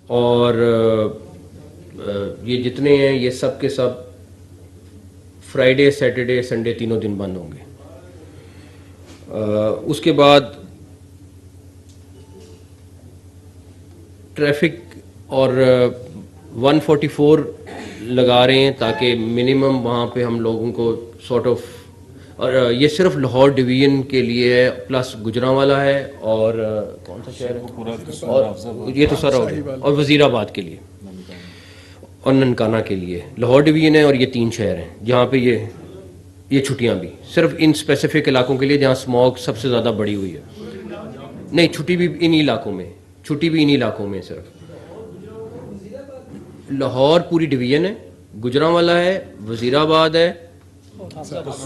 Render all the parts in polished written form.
اور یہ جتنے ہیں یہ سب کے سب فرائیڈے سیٹرڈے سنڈے تینوں دن بند ہوں گے. اس کے بعد ٹریفک اور 144 لگا رہے ہیں تاکہ منیمم وہاں پہ ہم لوگوں کو سارٹ آف، اور یہ صرف لاہور ڈویژن کے لیے ہے، پلس گجرانوالہ ہے اور کون سا شہر ہے، اور یہ تو سارا ہو گیا، اور وزیر آباد کے لیے اور ننکانہ کے لیے. لاہور ڈویژن ہے اور یہ 3 شہر ہیں جہاں پہ یہ چھٹیاں بھی صرف ان اسپیسیفک علاقوں کے لیے جہاں اسموگ سب سے زیادہ بڑی ہوئی ہے. نہیں، چھٹی بھی انہی علاقوں میں، چھٹی بھی انہی علاقوں میں. صرف لاہور پوری ڈویژن ہے، گجرانوالہ ہے، وزیر آباد ہے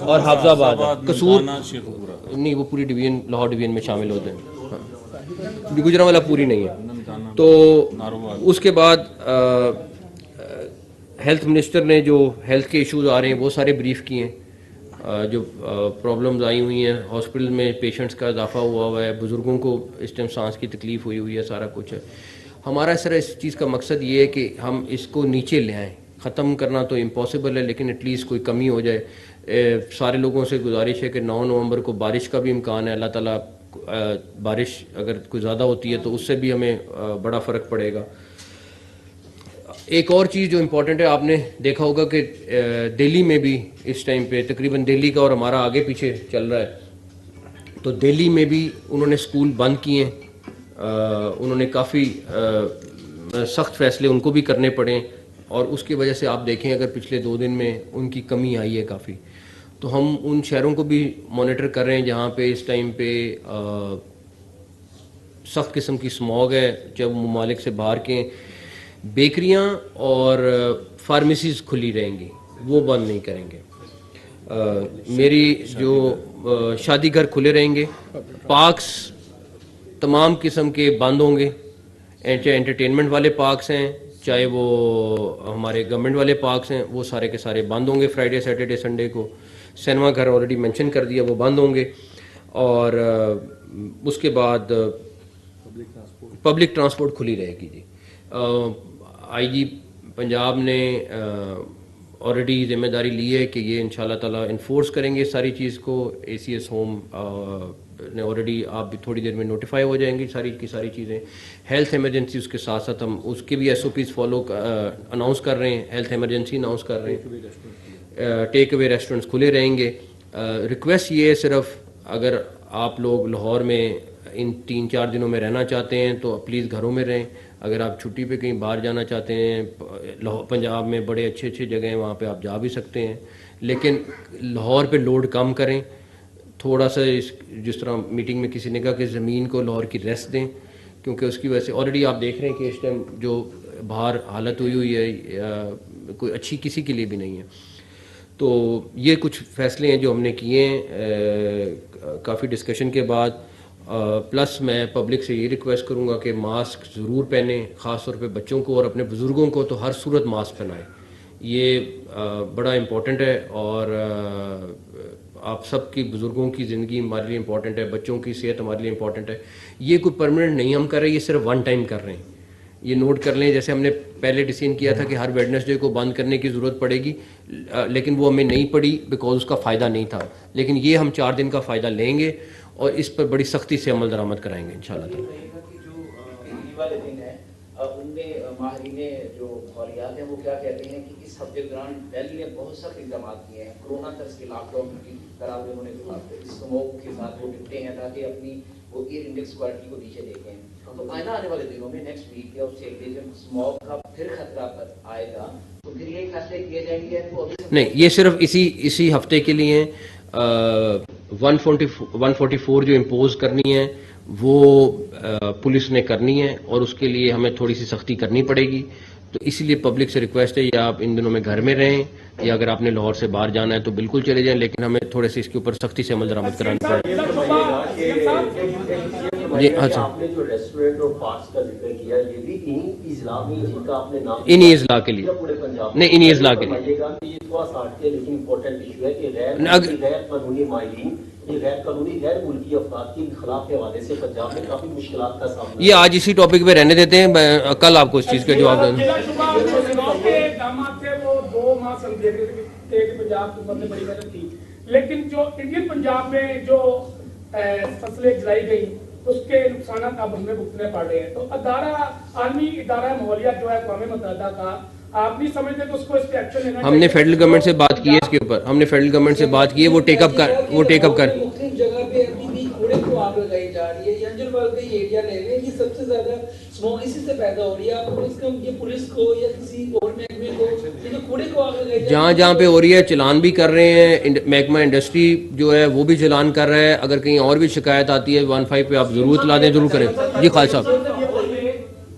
اور حافظ آباد ہے. قصور نہیں، وہ پوری ڈویژن لاہور ڈویژن میں شامل ہوتے ہیں. گجرانوالہ پوری نہیں ہے. تو اس کے بعد ہیلتھ منسٹر نے جو ہیلتھ کے ایشوز آ رہے ہیں وہ سارے بریف کیے ہیں. جو پرابلمز آئی ہوئی ہیں ہاسپٹل میں، پیشنٹس کا اضافہ ہوا ہے، بزرگوں کو اس ٹائم سانس کی تکلیف ہوئی ہے، سارا کچھ ہے. ہمارا سر اس چیز کا مقصد یہ ہے کہ ہم اس کو نیچے لے آئیں. ختم کرنا تو امپاسبل ہے لیکن ایٹ لیسٹ کوئی کمی ہو جائے. سارے لوگوں سے گزارش ہے کہ 9 نومبر کو بارش کا بھی امکان ہے. اللہ تعالیٰ بارش اگر کوئی زیادہ ہوتی ہے تو اس سے بھی ہمیں بڑا فرق پڑے گا. ایک اور چیز جو امپورٹنٹ ہے، آپ نے دیکھا ہوگا کہ دہلی میں بھی اس ٹائم پہ تقریباً دہلی کا اور ہمارا آگے پیچھے چل رہا ہے. تو دہلی میں بھی انہوں نے اسکول بند کیے ہیں. انہوں نے کافی سخت فیصلے ان کو بھی کرنے پڑے اور اس کی وجہ سے آپ دیکھیں اگر پچھلے 2 دن میں ان کی کمی آئی ہے کافی. تو ہم ان شہروں کو بھی مانیٹر کر رہے ہیں جہاں پہ اس ٹائم پہ سخت قسم کی اسموگ ہے. جب ممالک سے باہر کے بیکریاں اور فارمیسیز کھلی رہیں گی، وہ بند نہیں کریں گے. میری جو شادی گھر کھلے رہیں گے، پارکس تمام قسم کے بند ہوں گے، چاہے انٹرٹینمنٹ والے پارکس ہیں چاہے وہ ہمارے گورنمنٹ والے پارکس ہیں، وہ سارے کے سارے بند ہوں گے فرائیڈے سیٹرڈے سنڈے کو. سینما گھر آلریڈی مینشن کر دیا، وہ بند ہوں گے. اور اس کے بعد پبلک ٹرانسپورٹ کھلی رہے گی. جی آئی جی پنجاب نے آلریڈی ذمہ داری لی ہے کہ یہ انشاءاللہ تعالیٰ انفورس کریں گے ساری چیز کو. اے سی ایس ہوم نے آلریڈی، آپ بھی تھوڑی دیر میں نوٹیفائی ہو جائیں گی ساری کی ساری چیزیں. ہیلتھ ایمرجنسی اس کے ساتھ ساتھ ہم اس کے بھی S O Ps follow announce کر رہے ہیں. ہیلتھ ایمرجنسی اناؤنس کر رہے ہیں. ٹیک اوے ریسٹورنٹس کھلے رہیں گے. ریکویسٹ یہ ہے صرف، اگر آپ لوگ لاہور میں ان 3-4 دنوں میں رہنا چاہتے ہیں تو پلیز گھروں میں رہیں. اگر آپ چھٹی پہ کہیں باہر جانا چاہتے ہیں، پنجاب میں بڑے اچھے اچھے جگہ ہیں وہاں پہ آپ جا بھی سکتے ہیں، لیکن لاہور پہ لوڈ کم کریں. تھوڑا سا جس طرح میٹنگ میں کسی نے کہا کہ زمین کو لاہور کی ریسٹ دیں، کیونکہ اس کی وجہ سے آلریڈی آپ دیکھ رہے ہیں کہ اس ٹائم جو باہر حالت ہوئی ہے کوئی اچھی کسی کے لیے بھی نہیں ہے. تو یہ کچھ فیصلے ہیں جو ہم نے کیے ہیں کافی ڈسکشن کے بعد. پلس میں پبلک سے یہ ریکویسٹ کروں گا کہ ماسک ضرور پہنیں، خاص طور پہ بچوں کو اور اپنے بزرگوں کو تو ہر صورت ماسک پہنائیں. یہ بڑا امپورٹنٹ ہے اور آپ سب کی بزرگوں کی زندگی ہمارے لیے امپورٹنٹ ہے، بچوں کی صحت ہمارے لیے امپورٹنٹ ہے. یہ کوئی پرماننٹ نہیں ہم کر رہے، یہ صرف 1 ٹائم کر رہے ہیں. یہ نوٹ کر لیں، جیسے ہم نے پہلے ڈیسیژن کیا تھا کہ ہر ویڈنسڈے کو بند کرنے کی ضرورت پڑے گی، لیکن وہ ہمیں نہیں پڑی بیکاز اس کا فائدہ نہیں تھا. لیکن یہ ہم 4 دن کا فائدہ لیں گے اور اس پر بڑی سختی سے عمل درآمد کرائیں گے انشاءاللہ تعالی. ان میں ماہرین جو ماحولیات ہیں وہ کیا کہتے ہیں کہ اس ہفتے کے دوران دہلی نے بہت سخت اقدامات کیے ہیں، کورونا طرز کے لاک ڈاؤن کی طرح انہوں نے اسموگ کے ساتھ وہ نپٹے ہیں تاکہ اپنی وہ ایئر انڈیکس کوالٹی کو نیچے دیکھیں. تو آئندہ آنے والے دنوں میں نیکسٹ ویک یا اس سے ایک دن جب اسموگ کا پھر خطرہ آئے گا تو پھر یہ فیصلے کیے جائیں گے. نہیں، یہ صرف اسی ہفتے کے لیے ہیں. 144 جو امپوز کرنی ہے وہ پولیس نے کرنی ہے اور اس کے لیے ہمیں تھوڑی سی سختی کرنی پڑے گی. تو اسی لیے پبلک سے ریکویسٹ ہے یا آپ ان دنوں میں گھر میں رہیں یا اگر آپ نے لاہور سے باہر جانا ہے تو بالکل چلے جائیں، لیکن ہمیں تھوڑے سے اس کے اوپر سختی سے عمل درآمد کرانا پڑے گا. جی ہاں سر، آپ نے جو ریسٹورینٹ اور پارکس کا ذکر کیا یہ بھی انہی اضلاع میں جن کا آپ نے نام انہی اضلاع کے لیے، پورے پنجاب نہیں انہی اضلاع کے لیے. یہ تھوڑا سا ہٹ کے لیکن امپورٹنٹ ایشو ہے کہ غیر قانونی مائلین یہ غیر قانونی غیر ملکی افراد کے انخلاء کے حوالے سے پنجاب میں کافی مشکلات کا سامنا یہ آج اسی ٹاپک پہ رہنے دیتے ہیں، کل آپ کو اس چیز کا جواب دیں گے۔ اقدامات تھے وہ 2 ماہ سمجھے تھے کہ پنجاب کے اوپر میں بڑی محنت کی، لیکن جو انڈین پنجاب میں جو فصلیں جلائی گئی اس کے نقصانات اب ہمیں بھگتنے پڑ رہے ہیں۔ تو عالمی ادارہ ماحولیات جو ہے اقوام متحدہ کا، آپ نہیں سمجھتے تو اس کو اس پہ ایکشن لینا چاہیے؟ ہم نے فیڈرل گورنمنٹ سے بات کی ہے اس کے اوپر، ہم نے فیڈرل گورنمنٹ سے بات کی ہے، وہ ٹیک اپ کر مختلف جگہ پہ ابھی بھی کوڑے کو آگ لگائی جا رہی ہے۔ ینجروال کا یہ ایریا لے لیں، یہ سب سے زیادہ اسموک اسی سے پیدا ہو رہی ہے۔ آپ یہ پولیس کو یا کسی اور محکمے کو یہ جو کوڑے کو آگ لگائی جہاں جہاں پہ ہو رہی ہے چلان بھی کر رہے ہیں، محکمہ انڈسٹری جو ہے وہ بھی چلان کر رہا ہے۔ اگر کہیں اور بھی شکایت آتی ہے 15 پہ آپ ضرور اطلاع دیں، ضرور کریں۔ جی خالد صاحب،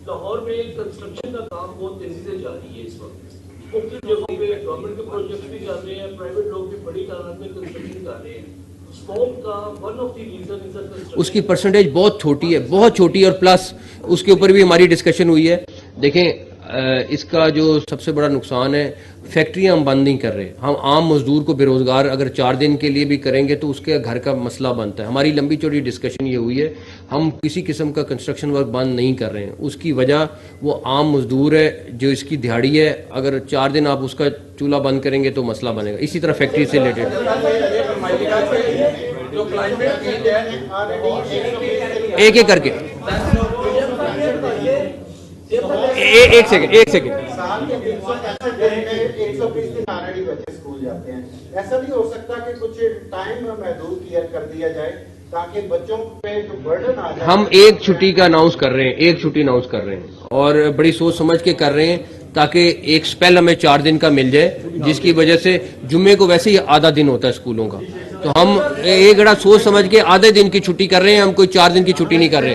لاہور میں کنسٹرکشن کا کام بہت تیزی سے جاری ہے اس وقت، مختلف جگہوں پہ گورنمنٹ کے پروجیکٹس بھی چل رہے ہیں، پرائیویٹ لوگ بھی بڑی تعداد میں کنسٹرکشن کر رہے ہیں۔ اسموک کا one of the reason is construction, اس کی پرسنٹیج بہت چھوٹی ہے، بہت چھوٹی ہے، اور پلس اس کے اوپر بھی ہماری ڈسکشن ہوئی ہے۔ دیکھیں اس کا جو سب سے بڑا نقصان ہے، فیکٹریاں ہم بند نہیں کر رہے، ہم عام مزدور کو بے روزگار اگر 4 دن کے لیے بھی کریں گے تو اس کے گھر کا مسئلہ بنتا ہے۔ ہماری لمبی چوڑی ڈسکشن یہ ہوئی ہے، ہم کسی قسم کا کنسٹرکشن ورک بند نہیں کر رہے ہیں۔ اس کی وجہ وہ عام مزدور ہے جو اس کی دیہڑی ہے، اگر 4 دن آپ اس کا چولہا بند کریں گے تو مسئلہ بنے گا۔ اسی طرح فیکٹری سے ریلیٹڈ ایک ایک کر کے ایک سیکنڈ سال کے 365 دن میں 120 دن آلریڈی بچے اسکول جاتے ہیں۔ ایسا نہیں ہو سکتا کہ کچھ ٹائم محدود کر دیا جائے تاکہ بچوں پہ جو برڈن آ جائے۔ ہم ایک چھٹی کا اناؤنس کر رہے ہیں، ایک چھٹی اناؤنس کر رہے ہیں، اور بڑی سوچ سمجھ کے کر رہے ہیں تاکہ ایک سپیل ہمیں 4 دن کا مل جائے، جس کی وجہ سے جمعے کو ویسے ہی آدھا دن ہوتا ہے اسکولوں کا، تو ہم ایک بڑا سوچ سمجھ کے آدھے دن کی چھٹی کر رہے ہیں، ہم کوئی 4 دن کی چھٹی نہیں کر رہے۔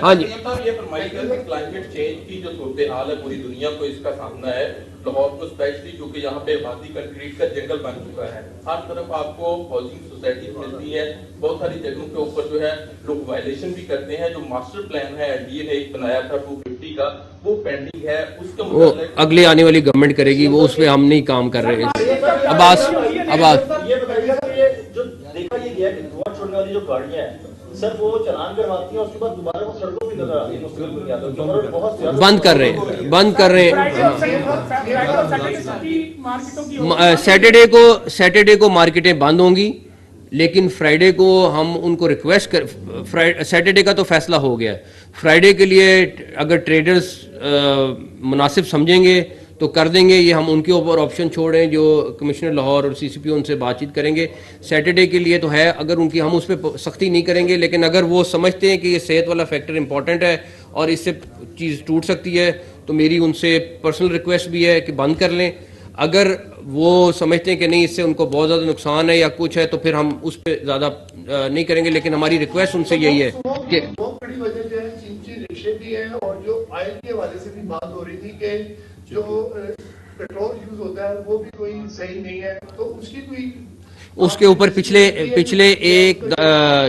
ہاں جی، یہ فرمائیے گا کہ کلائمیٹ چینج کی جو صورتحال ہے پوری دنیا کو اس کا سامنا ہے، لاہور کو اسپیشلی کیونکہ یہاں پہ آبادی کنکریٹ کا جنگل بن چکا ہے، ہر طرف آپ کو ہاؤسنگ سوسائٹیز ملتی ہے، بہت ساری جگہوں کے اوپر جو ہے لوگ وائلیشن بھی کرتے ہیں۔ جو ماسٹر پلان ہے NDA نے ایک بنایا تھا 250 کا، وہ پینڈنگ ہے، اس کے وہ اگلے آنے والی گورنمنٹ کرے گی، وہ اس پہ ہم نہیں کام کر رہے ہیں۔ عباس یہ بتائیے گا کہ یہ جو دیکھا یہ گیا کہ دھواں چھوڑنے والی جو گاڑیاں ہیں سر وہ چلان کرواتی ہیں، اس کے بعد دوبارہ وہ سڑکوں پہ نظر آتی ہیں مستقل بنیادوں پر، بہت زیادہ بند کر رہے ہیں، بند کر رہے ہیں۔ سیٹرڈے کو مارکیٹیں بند ہوں گی، لیکن فرائیڈے کو ہم ان کو ریکویسٹ کر، سیٹرڈے کا تو فیصلہ ہو گیا ہے، فرائیڈے کے لیے اگر ٹریڈرز مناسب سمجھیں گے تو کر دیں گے، یہ ہم ان کے اوپر آپشن چھوڑیں، جو کمشنر لاہور اور CCP ان سے بات چیت کریں گے۔ سیٹرڈے کے لیے تو ہے، اگر ان کی ہم اس پہ سختی نہیں کریں گے، لیکن اگر وہ سمجھتے ہیں کہ یہ صحت والا فیکٹر امپورٹنٹ ہے اور اس سے چیز ٹوٹ سکتی ہے تو میری ان سے پرسنل ریکویسٹ بھی ہے کہ بند کر لیں۔ اگر وہ سمجھتے ہیں کہ نہیں اس سے ان کو بہت زیادہ نقصان ہے یا کچھ ہے تو پھر ہم اس پہ زیادہ نہیں کریں گے، لیکن ہماری ریکویسٹ ان سے یہی ہے کہ بہت بڑی وجہ جو ہے چینچی رکشے بھی ہے، اور جو آئل کے حوالے سے بھی بات ہو رہی تھی کہ جو پیٹرول یوز ہوتا ہے وہ بھی کوئی صحیح نہیں ہے، تو اس کی کوئی اس کے اوپر پچھلے ایک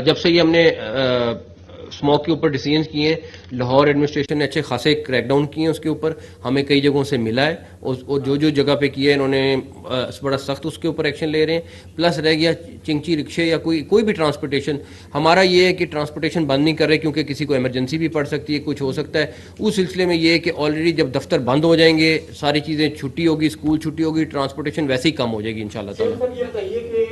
جب سے یہ ہم نے اسموک کے اوپر ڈیسیژنز کیے ہیں، لاہور ایڈمنسٹریشن نے اچھے خاصے کریک ڈاؤن کیے ہیں اس کے اوپر، ہمیں کئی جگہوں سے ملا ہے، اور جو جگہ پہ کیا ہے انہوں نے بڑا سخت اس کے اوپر ایکشن لے رہے ہیں۔ پلس رہ گیا چنگچی رکشے یا کوئی بھی ٹرانسپورٹیشن، ہمارا یہ ہے کہ ٹرانسپورٹیشن بند نہیں کر رہے کیونکہ کسی کو ایمرجنسی بھی پڑ سکتی ہے، کچھ ہو سکتا ہے۔ اس سلسلے میں یہ ہے کہ آلریڈی جب دفتر بند ہو جائیں گے، ساری چیزیں چھٹی ہوگی، اسکول چھٹی ہوگی، ٹرانسپورٹیشن ویسے ہی کم ہو جائے گی انشاءاللہ تعالی۔ یہ بتائیے کہ